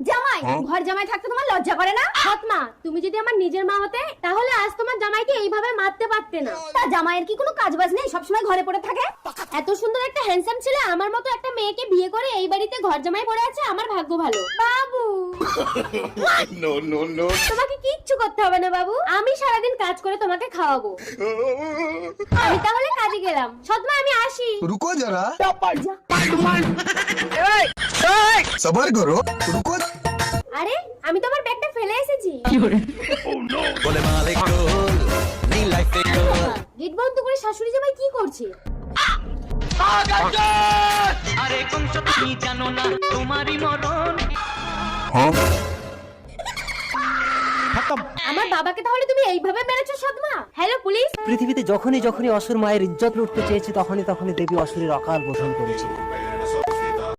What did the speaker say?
জামাই, ঘর জামাই থাকতে তোমার লজ্জা করে না? সৎমা, তুমি যদি আমার নিজের মা হতে তাহলে আজ তোমার জামাইকে এইভাবে মারতে পারতে না। তা জামাইয়ের কি কোনো কাজ বাজ নেই, সবসময় ঘরে পড়ে থাকে? এত সুন্দর একটা হ্যান্ডসাম ছেলে আমার মতো একটা মেয়েকে বিয়ে করে এই বাড়িতে ঘর জামাই পড়ে আছে, আমার ভাগ্য ভালো। বাবু তোমাকে কিচ্ছু করতে হবে না বাবু, আমি সারাদিন কাজ করে তোমাকে খাওয়াবো। আমি তাহলে কাজে গেলাম। সৎমা, আমি আসি। रुको जरा सबर करो रुको আরে, আমি তো আমার ব্যাগটা ফেলে এসেছি। গেট বন্ধ করে শাশুড়ি জামাই কি করছে? আরে কংস তুমি জানো না তোমারই মরণ। আমার বাবাকে তাহলে তুমি এইভাবে মেরেছো সৎমা? Hello police. পৃথিবীতে যখনই যখনই অসুর মায়ের ইজ্জত লুটতে চেয়েছে তখনই তখনই দেবী অসুরের অকাল বোধন করেছে।